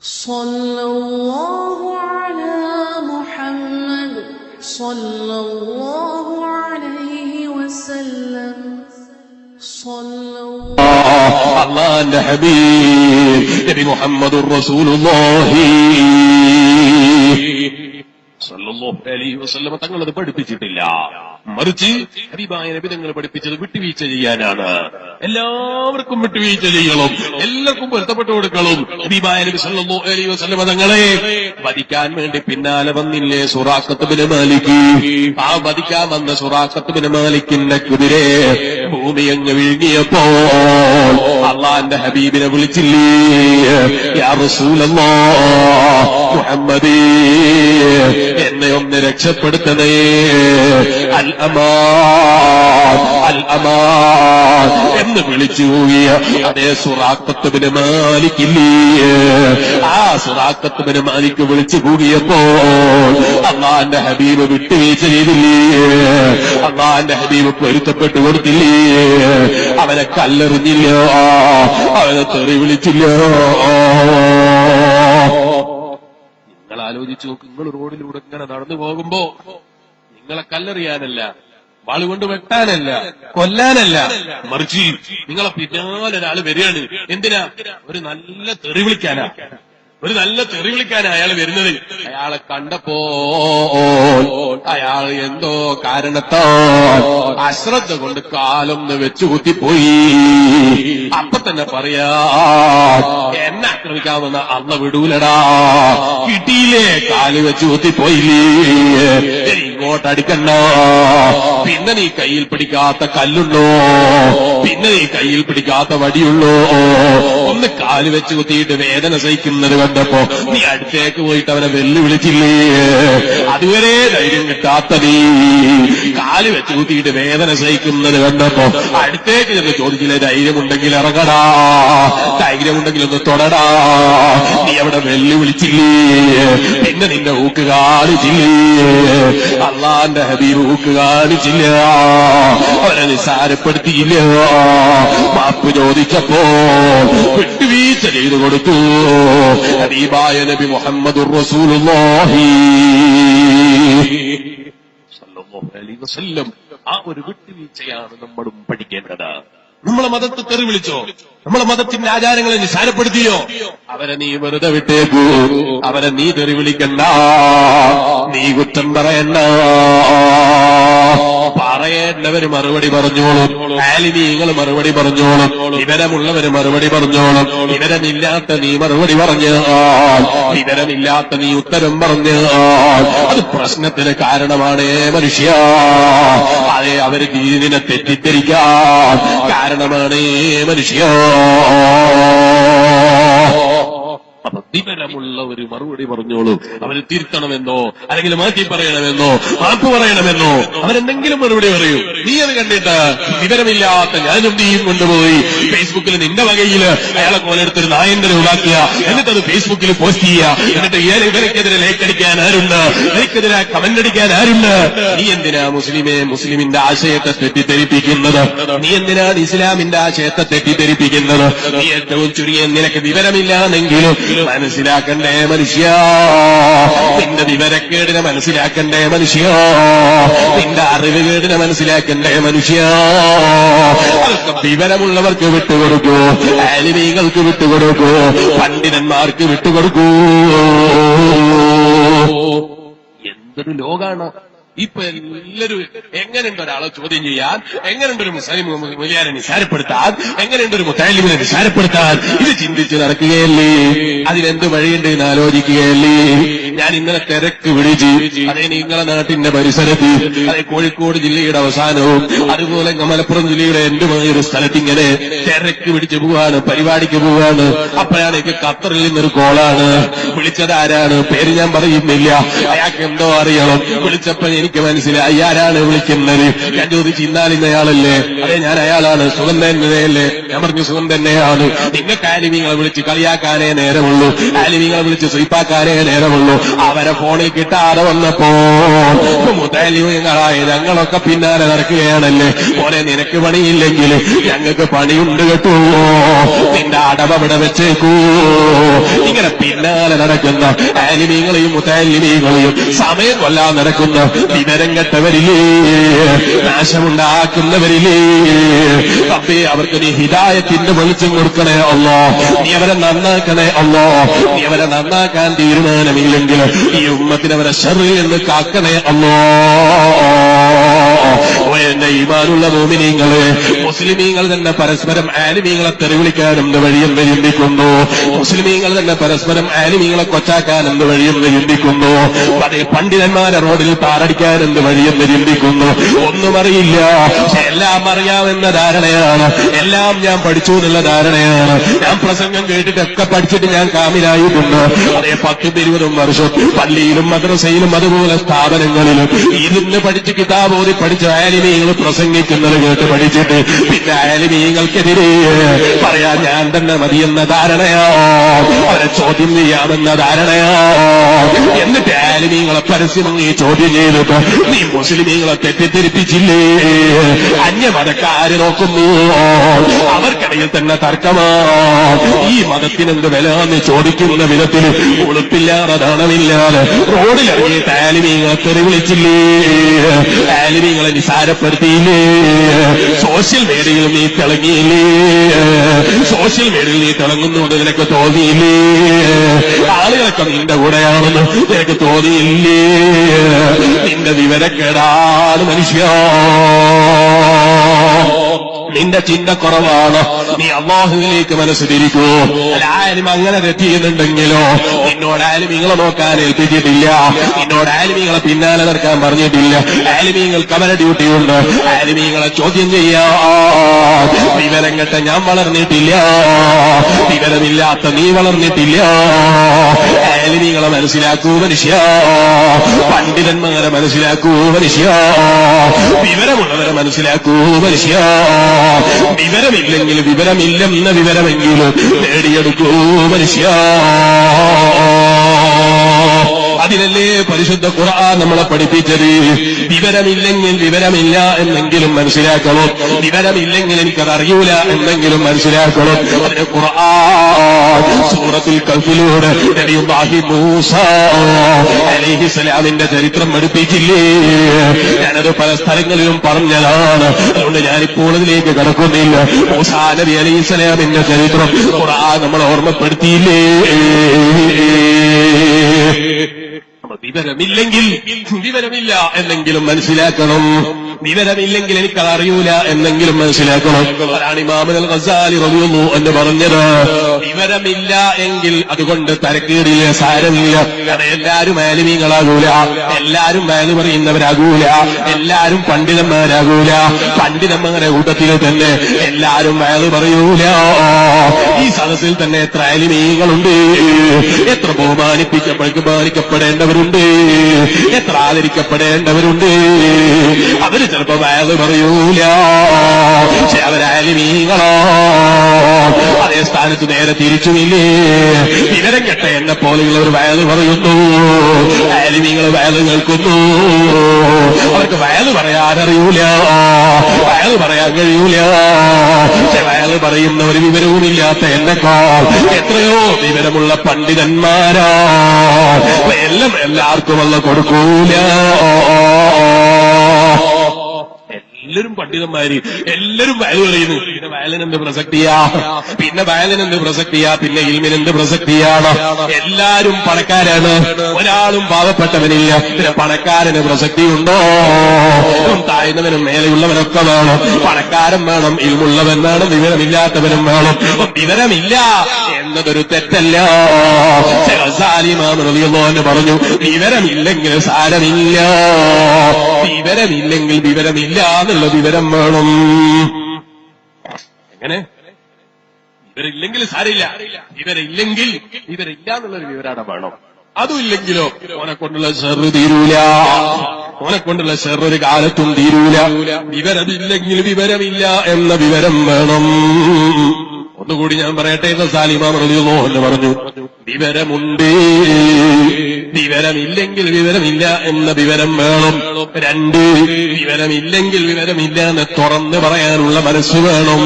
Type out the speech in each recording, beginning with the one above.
സല്ലല്ലാഹു അലാ മുഹമ്മദ് സല്ലല്ലാഹു അലൈഹി വസല്ലം. അല്ലാഹുവിന്റെ ഹബീബ് നബി മുഹമ്മദുർ റസൂലുള്ളാഹി സല്ലല്ലാഹു അലൈഹി വസല്ലം തങ്ങളത് പഠിപ്പിച്ചിട്ടില്ല. മറിച്ച് ഹബീബായ നബി തങ്ങൾ പഠിപ്പിച്ചത് വിട്ടുവീഴ്ച ചെയ്യാനാണ്. എല്ലാവർക്കും വിട്ടുവീഴ്ച ചെയ്യണം, എല്ലാവർക്കും പൊരുത്തപ്പെട്ടു കൊടുക്കണം. ഹബീബായ നബി സല്ലല്ലാഹു അലൈഹി വസല്ലം തങ്ങളെ വധിക്കാൻ വേണ്ടി പിന്നാലെ വന്നില്ലേ സുറാഖത്ത് ബിൻ മാലിക്. ആ വധിക്കാൻ വന്ന സുറാഖത്ത് ബിൻ മാലിക്കിന്റെ കുതിരെ ഭൂമി അങ്ങ് വിഴുങ്ങിയപ്പോൾ അള്ളാന്റെ ഹബീബിനെ വിളിച്ചില്ലേ, യാ റസൂലല്ലാഹ് മുഹമ്മദേ, എന്നെ ഒന്ന് രക്ഷപ്പെടുത്തണേ, അൽ അമാൻ അൽ അമാൻ എന്ന് വിളിച്ചു പോകിയ അതേ സുറാഖത്ത് ബിൻ മാലിക് ഇല്ലേ, ആ സുറാഖത്ത് ബിൻ മാലിക് വിളിച്ചു പോകിയപ്പോൾ അള്ളാന്റെ ഹബീബ് വിട്ടുവീഴ്ച ചെയ്തില്ലേ, അള്ളാന്റെ ഹബീബ് പൊരുത്തപ്പെട്ടു കൊടുത്തില്ലേ, അവനെ കല്ലെറിഞ്ഞില്ലോ, അവനെ തെറി വിളിച്ചില്ലോ. നിങ്ങൾ ആലോചിച്ചു നോക്ക്, നിങ്ങൾ റോഡിലൂടെ ഇങ്ങനെ നടന്നു പോകുമ്പോ നിങ്ങളെ കല്ലെറിയാനല്ല, വാളുകൊണ്ട് വെട്ടാനല്ല, കൊല്ലാനല്ല, മറിച്ച് നിങ്ങളെ പിന്നാലെ ഒരാൾ വരികയാണ്. എന്തിനാ? ഒരു നല്ല തെറി വിളിക്കാനാ, ഒരു നല്ല തെറി വിളിക്കാനാ അയാൾ വരുന്നത്. അയാളെ കണ്ടപ്പോ അയാൾ എന്തോ കാരണത്താൽ അശ്രദ്ധ കൊണ്ട് കാലൊന്ന് വെച്ചു കുത്തിപ്പോയി. അപ്പൊ തന്നെ പറയാ, എന്നെ ആക്രമിക്കാമെന്ന അള്ള വിടൂലടാ, കിട്ടിയില്ലേ, കാല് വെച്ചു കുത്തിപ്പോയില്ലേ, ഇങ്ങോട്ടടിക്കണ്ട. പിന്നെ നീ കയ്യിൽ പിടിക്കാത്ത കല്ലുണ്ടോ, പിന്നെ നീ കയ്യിൽ പിടിക്കാത്ത വടിയുള്ളോ? ഒന്ന് കാല് വെച്ച് കുത്തിയിട്ട് വേദന സഹിക്കുന്നത് കണ്ടപ്പോ നീ അടുത്തേക്ക് പോയിട്ട് അവനെ വെല്ലുവിളിച്ചില്ലേ? അതുവരെ ധൈര്യം കിട്ടാത്ത നീ കാല് വെച്ച് കുത്തിയിട്ട് വേദന സഹിക്കുന്നത് കണ്ടപ്പോ അടുത്തേക്ക് ചെന്ന് ചോദിച്ചില്ലേ, ധൈര്യമുണ്ടെങ്കിൽ ഇറങ്ങടാ, ധൈര്യമുണ്ടെങ്കിൽ ഒന്ന് തൊടടാ. നീ അവിടെ വെല്ലുവിളിച്ചില്ലേ? പിന്നെ നിന്റെ ഊക്ക് കാണിച്ചില്ലേ? അള്ളാന്റെ ഹബീബ് ഊക്ക് കാണിച്ചില്ല, അവരെ നിസ്സാരപ്പെടുത്തിയില്ല. മാപ്പ് ചോദിച്ചപ്പോ വിട്ടുവീഴ്ച ചെയ്തു കൊടുത്തു ഹബീബായ നബി മുഹമ്മദുർ റസൂലുള്ളാഹി സല്ലല്ലാഹു അലൈഹി വസല്ലം. ആ ഒരു വിട്ടുവീഴ്ചയാണ് നമ്മളും പഠിക്കേണ്ടത്. നമ്മളെ മതത്തെ തെറി വിളിച്ചോ, നമ്മളെ മതത്തിന്റെ ആചാരങ്ങളെ നിസ്സാരപ്പെടുത്തിയോ, അവരെ നീ വെറുതെ വിട്ടേക്കൂ, അവരെ നീ തെറി വിളിക്കണ്ട, നീ കുറ്റം പറയണ്ട. പറയേണ്ടവര് മറുപടി പറഞ്ഞോളും, ആലിമീങ്ങൾ മറുപടി പറഞ്ഞോളും, വിവരമുള്ളവര് മറുപടി പറഞ്ഞോളും. വിവരമില്ലാത്ത നീ മറുപടി പറഞ്ഞാൽ, വിവരമില്ലാത്ത നീ ഉത്തരം പറഞ്ഞാൽ അത് പ്രശ്നത്തിന് കാരണമാണ് മനുഷ്യ. അതെ, അവര് ദീനിനെ തെറ്റിദ്ധരിക്കാൻ കാരണമാണ് മനുഷ്യ. അപ്പൊ വിവരമുള്ള ഒരു മറുപടി പറഞ്ഞോളൂ. അവര് തിരുത്തണമെന്നോ അല്ലെങ്കിൽ മാറ്റി പറയണമെന്നോ മാപ്പ് പറയണമെന്നോ അവരെന്തെങ്കിലും മറുപടി പറയൂ. നീ അത് കണ്ടിട്ട് വിവരമില്ലാത്ത ഞാനും നീയും കൊണ്ടുപോയി ഫേസ്ബുക്കിൽ നിന്റെ വകയിൽ അയാളെ കോലെടുത്തൊരു നായന്റെ ഉണ്ടാക്കുക, എന്നിട്ട് അത് ഫേസ്ബുക്കിൽ പോസ്റ്റ് ചെയ്യുക, എന്നിട്ട് ഇവരക്കെതിരെ ലൈക്ക് അടിക്കാൻ ആരുണ്ട്, ലൈക്കെതിരെ കമന്റ് അടിക്കാൻ ആരുണ്ട്? നീ എന്തിനാ മുസ്ലിമെ മുസ്ലിമിന്റെ ആശയത്തെ തെറ്റിദ്ധരിപ്പിക്കുന്നത്? നീ എന്തിനാണ് ഇസ്ലാമിന്റെ ആശയത്തെ തെറ്റിദ്ധരിപ്പിക്കുന്നത്? നീ ഏറ്റവും ചുരുങ്ങിയ നിനക്ക് വിവരമില്ലാന്നെങ്കിലും മനസ്സിലാക്കണ്ടേ മനുഷ്യ, നിന്റെ വിവരക്കേടിനെ മനസ്സിലാക്കണ്ടേ മനുഷ്യ, നിന്റെ അറിവുകേടിനെ മനസ്സിലാക്കണ്ടേ മനുഷ്യ. അതൊക്കെ വിവരമുള്ളവർക്ക് വിട്ടുകൊടുക്കൂ, ആലിമീങ്ങൾക്ക് വിട്ടുകൊടുക്കൂ, പണ്ഡിതന്മാർക്ക് വിട്ടുകൊടുക്കൂ. എന്തൊരു ലോകാണ് ഇപ്പൊ! എല്ലാവരും എങ്ങനെയുണ്ട് ഒരാളെ ചോദ്യം ചെയ്യാൻ, എങ്ങനെയുണ്ട് ഒരു മുസ്ലിം മുലിയാരെ നിസാരപ്പെടുത്താൻ, എങ്ങനെയുണ്ട് ഒരു മുത്തലിമിനെ നിസാരപ്പെടുത്താൻ, ഇത് ചിന്തിച്ച് നടക്കുകയല്ലേ? അതിനെന്ത് വഴിയുണ്ട് എന്ന് ആലോചിക്കുകയല്ലേ? ഞാൻ ഇന്നലെ തിരക്ക് പിടിച്ച്, അതേ നിങ്ങളെ നാട്ടിന്റെ പരിസരത്ത്, അതേ കോഴിക്കോട് ജില്ലയുടെ അവസാനവും അതുപോലെ മലപ്പുറം ജില്ലയുടെ എന്റുമായൊരു സ്ഥലത്ത് ഇങ്ങനെ തിരക്ക് പിടിച്ച് പോവാണ്, പരിപാടിക്ക് പോവാണ്. അപ്പോഴാണ് എനിക്ക് ഖത്തറിൽ നിന്നൊരു കോളാണ്. വിളിച്ചത് ആരാണ്? പേര് ഞാൻ പറയുന്നില്ല, അയാൾക്ക് എന്തോ അറിയണം. വിളിച്ചപ്പോ എനിക്ക് എനിക്ക് മനസ്സിലായി ആരാണ് വിളിക്കുന്നത്. ഞാൻ ചോദിച്ചു, ഇന്നാലിന്നയാളല്ലേ? അതെ, ഞാൻ അയാളാണ്. സുഖം തന്നെയല്ലേ? ഞാൻ പറഞ്ഞു, സുഖം തന്നെയാണ്. നിങ്ങൾക്ക് ആലിമീങ്ങളെ വിളിച്ച് കളിയാക്കാനേ നേരമുള്ളൂ, ആലിമീങ്ങളെ വിളിച്ച് സ്വീപ്പാക്കാനേ നേരമുള്ളൂ. അവരെ ഫോണിൽ കിട്ടാതെ വന്നപ്പോ മുതലിമീങ്ങളായ ഞങ്ങളൊക്കെ പിന്നാലെ നടക്കുകയാണല്ലേ. പോലെ നിനക്ക് പണിയില്ലെങ്കിൽ ഞങ്ങൾക്ക് പണിയുണ്ട് കേട്ടോ, നിന്റെ അടവ് അവിടെ വെച്ചേക്കൂ. ഇങ്ങനെ പിന്നാലെ നടക്കുന്ന ആലിമീങ്ങളെയും മുതലിമീങ്ങളെയും സമയം കൊല്ലാൻ നടക്കുന്ന വിവരം കെട്ടവരില്ലേ, നാശമുണ്ടാക്കുന്നവരില്ലേ. റബ്ബേ, അവർക്ക് നീ ഹിദായത്തിന്റെ വെളിച്ചം കൊടുക്കണേ അല്ലാ. നീ അവരെ നന്നാക്കണേ അല്ലാ. നീ അവരെ നന്നാക്കാൻ തീരുമാനമില്ലെങ്കിൽ ഈ ഉമ്മത്തിന് അവരെ ശർറിൽ നിന്ന് കാക്കണേ അല്ലാ. എന്റെ ഈമാനുള്ള മോമിനീങ്ങളെ, മുസ്ലിമീങ്ങൾ തന്നെ പരസ്പരം ആലിമീങ്ങളെ തെറിവിളിക്കാൻ എന്ത് വഴിയെന്ന് ചിന്തിക്കുന്നു. മുസ്ലിമീങ്ങൾ തന്നെ പരസ്പരം ആലിമീങ്ങളെ കൊച്ചാക്കാൻ എന്ത് വഴിയെന്ന് ചിന്തിക്കുന്നു. അതേ പണ്ഡിതന്മാരെ റോഡിൽ താറടിക്കാൻ എന്ത് വഴിയെന്ന് ചിന്തിക്കുന്നു. ഒന്നും അറിയില്ല, പക്ഷെ എല്ലാം അറിയാമെന്ന ധാരണയാണ്. എല്ലാം ഞാൻ പഠിച്ചു എന്നുള്ള ധാരണയാണ്. ഞാൻ പ്രസംഗം കേട്ടിട്ടൊക്കെ പഠിച്ചിട്ട് ഞാൻ കാമിലായിട്ടുണ്ട്. അതേ 10-20 വർഷം പള്ളിയിലും മദ്രസയിലും അതുപോലെ സ്ഥാപനങ്ങളിലും ഇരുന്ന് പഠിച്ച് കിതാബോധി പഠിച്ച ആലിമീങ്ങൾ പ്രസംഗിക്കുന്നത് കേട്ട് പഠിച്ചിട്ട് പിന്നെ ആലിമീങ്ങൾക്കെതിരെ പറയാൻ ഞാൻ തന്നെ മതിയെന്ന ധാരണയോ, അവരെ ചോദ്യം ചെയ്യാമെന്ന ധാരണയോ. എന്നിട്ട് ആലിമീങ്ങളെ പരസ്യമായി ചോദ്യം ചെയ്തിട്ട് നീ മുസ്ലിമീങ്ങളെ തെറ്റിദ്ധരിപ്പിച്ചില്ലേ, അന്യമതക്കാര് നോക്കുന്നു, അവർക്കിടയിൽ തന്നെ തർക്കമാ. ഈ മതത്തിനെന്ത് വില എന്ന് ചോദിക്കുന്ന വിധത്തിൽ ഉളുപ്പില്ലാതെ ധനമില്ലാതെ റോഡിലിറങ്ങിയിട്ട് ആലിമീങ്ങളെ തെറിവിളിച്ചില്ലേ, ആലിമീങ്ങളെ നിസാരപ്പെടുത്തിയില്ലേ, സോഷ്യൽ മീഡിയയിൽ നീ തിളങ്ങിയില്ലേ, സോഷ്യൽ മീഡിയയിൽ നീ തിളങ്ങുന്നുകൊണ്ട് നിനക്ക് തോന്നിയില്ലേ, ആളുകളൊക്കെ നിന്റെ കൂടെയാണെന്ന് നിനക്ക് തോന്നിയില്ലേ. നിന്റെ വിവരക്കേടാണ് മനുഷ്യ, നിന്റെ ചിന്ത കുറവാണ്. നീ അല്ലാഹുവിലേക്ക് മനസ്സ് തിരിക്കൂ. ആരും അങ്ങനെ തെറ്റിയുന്നുണ്ടെങ്കിലോ നിന്നോട് ആലിമീങ്ങളെ നോക്കാൻ ഏൽപ്പിച്ചിട്ടില്ല, നിന്നോട് ആലിമീങ്ങളെ പിന്നാലെ നടക്കാൻ പറഞ്ഞിട്ടില്ല. ആലിമീങ്ങൾക്ക് അവരുടെ ഡ്യൂട്ടിയുണ്ട്, ആലിമീങ്ങളെ ചോദ്യം ചെയ്യാ. വിവരം കെട്ട ഞാൻ വളർന്നിട്ടില്ല, വിവരമില്ലാത്ത നീ വളർന്നിട്ടില്ല. ആലിമീങ്ങളെ മനസ്സിലാക്കൂ മനുഷ്യ, പണ്ഡിതന്മാരെ മനസ്സിലാക്കൂ മനുഷ്യ, വിവരമുള്ളവരെ മനസ്സിലാക്കൂ മനുഷ്യ. വിവരമില്ലെങ്കിൽ വിവരമില്ലെന്ന വിവരമെങ്കിലും നേടിയെടുക്കൂ മനുഷ്യ. അതിനല്ലേ പരിശുദ്ധ ഖുർആൻ നമ്മളെ പഠിപ്പിച്ചത്. വിവരമില്ലെങ്കിൽ വിവരമില്ല എന്നെങ്കിലും മനസ്സിലാക്കണം, വിവരമില്ലെങ്കിൽ എനിക്കത് അറിയൂല എന്നെങ്കിലും മനസ്സിലാക്കണം. അതിന് ഖുർആൻ സൂറത്തുൽ കഹ്ഫിലൂടെ നബിയുല്ലാഹി മൂസ അലൈഹിസ്സലാമിന്റെ ചരിത്രം പഠിപ്പിച്ചില്ലേ. ഞാനത് പല സ്ഥലങ്ങളിലും പറഞ്ഞതാണ്, അതുകൊണ്ട് ഞാനിപ്പോൾ അതിലേക്ക് കടക്കുന്നില്ല. മൂസാ നബി അലൈഹിസ്സലാമിന്റെ ചരിത്രം ഖുർആൻ നമ്മളെ ഓർമ്മപ്പെടുത്തിയില്ലേ. വിവരമില്ലെങ്കിൽ വിവരമില്ല എന്നെങ്കിലും മനസ്സിലാക്കണം, വിവരമില്ലെങ്കിൽ എനിക്കത് അറിയൂല എന്നെങ്കിലും മനസ്സിലാക്കണം. അതാണ് ഇമാം അൽ ഗസാലി റളിയല്ലാഹു അൻഹു പറഞ്ഞത്. വിവരമില്ല എങ്കിൽ അതുകൊണ്ട് തരക്കേടില്ല, സാരമില്ല. കാരണം എല്ലാരും ആലിമീങ്ങളാകൂല, എല്ലാരും വാല് പറയുന്നവരാകൂല, എല്ലാരും പണ്ഡിതന്മാരാകൂല. പണ്ഡിതന്മാരുടെ കൂട്ടത്തിൽ തന്നെ എല്ലാരും വാല് പറയൂല. ഈ സദസ്സിൽ തന്നെ എത്ര ആലിമീങ്ങളുണ്ട്, എത്ര ബഹുമാനിക്കപ്പെടേണ്ടവരുണ്ട്, എത്ര ആദരിക്കപ്പെടേണ്ടവരുണ്ട്. അവര് ചിലപ്പോ വയത് പറയൂല, പക്ഷെ അവരാലിമീങ്ങളോ. അതേ സ്ഥാനത്ത് നേരെ തിരിച്ചുമില്ലേ. വിവരം കെട്ട എന്നെ പോലെയുള്ളവർ വയത് പറയുന്നു, ആലിമീങ്ങൾ വയത് കേൾക്കുന്നു. അവർക്ക് വയത് പറയാനറിയൂല, വയത് പറയാൻ കഴിയൂല. പക്ഷെ വയത് പറയുന്നവർ വിവരവുമില്ലാത്ത എന്നെക്കാൾ എത്രയോ വിവരമുള്ള പണ്ഡിതന്മാരാ. എല്ലാം എല്ലാവർക്കും അല്ല കൊടുക്കൂല. എല്ലാവരും പണ്ഡിതന്മാര്, എല്ലാവരും വയല് പറയുന്നു. പിന്നെ വയലിനെന്ത് പ്രസക്തിയാ, പിന്നെ വയലിനെന്ത് പ്രസക്തിയാ, പിന്നെ ഇൽമിനെന്ത് പ്രസക്തിയാണ്. എല്ലാരും പണക്കാരാണ്, ഒരാളും പാവപ്പെട്ടവനില്ല. പിന്നെ പണക്കാരന് പ്രസക്തിയുണ്ടോ? താഴ്ന്നവനും മേലെയുള്ളവനൊക്കെ വേണം. പണക്കാരൻ വേണം, ഇൽമുള്ളവൻ വേണം, വിവരമില്ലാത്തവനും വേണം. വിവരമില്ല എന്നതൊരു തെറ്റല്ല. എന്ന് പറഞ്ഞു, വിവരമില്ലെങ്കിൽ സാരമില്ല, വിവരമില്ലെങ്കിൽ വിവരമില്ല എന്നുള്ള വിവരം വേണം. എങ്ങനെ? വിവരമില്ലെങ്കിൽ സാരില്ല, വിവരമില്ലെങ്കിൽ വിവരമില്ല എന്നുള്ളൊരു വിവരം വേണം. അതുമില്ലെങ്കിലോ ഓനെ കൊണ്ടുള്ള ഷർറ് തീരൂല, ഓനെ കൊണ്ടുള്ള ഷർറ് ഒരു കാലത്തും തീരൂല. വിവരമില്ലെങ്കിൽ വിവരമില്ല എന്ന വിവരം വേണം. ഒന്നുകൂടി ഞാൻ പറയട്ടെ എന്ന് സാലിമാം റളിയല്ലാഹു അൻഹു പറഞ്ഞു, വിവരമുണ്ട്, വിവരമില്ലെങ്കിൽ വിവരമില്ല എന്ന വിവരം വേണം. 2, വിവരമില്ലെങ്കിൽ വിവരമില്ല എന്ന് തുറന്ന് പറയാനുള്ള മനസ്സ് വേണം.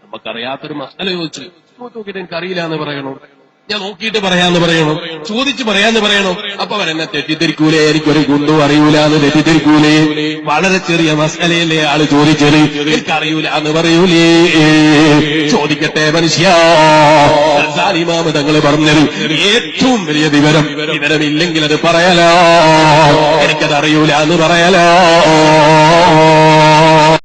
നമുക്കറിയാത്തൊരു മസല ചോദിച്ചു നോക്കിയിട്ട് എനിക്കറിയില്ല എന്ന് പറയണം, ഞാൻ നോക്കിയിട്ട് പറയാന്ന് പറയണം, ചോദിച്ച് പറയാന്ന് പറയണം. അപ്പൊ അവരെന്നെ തെറ്റിദ്ധരിക്കൂലേ, എനിക്കൊരു കുന്തും അറിയൂല എന്ന് തെറ്റിദ്ധരിക്കൂലേ? വളരെ ചെറിയ മസലയല്ലേ ആള് ചോദിച്ചത്, എനിക്കറിയൂല എന്ന് പറയൂലേ? ചോദിക്കട്ടെ മനുഷ്യ, ഇമാം തങ്ങൾ പറഞ്ഞത് ഏറ്റവും വലിയ വിവരം, വിവരമില്ലെങ്കിൽ അത് പറയലോ, എനിക്കത് അറിയൂല എന്ന് പറയലോ.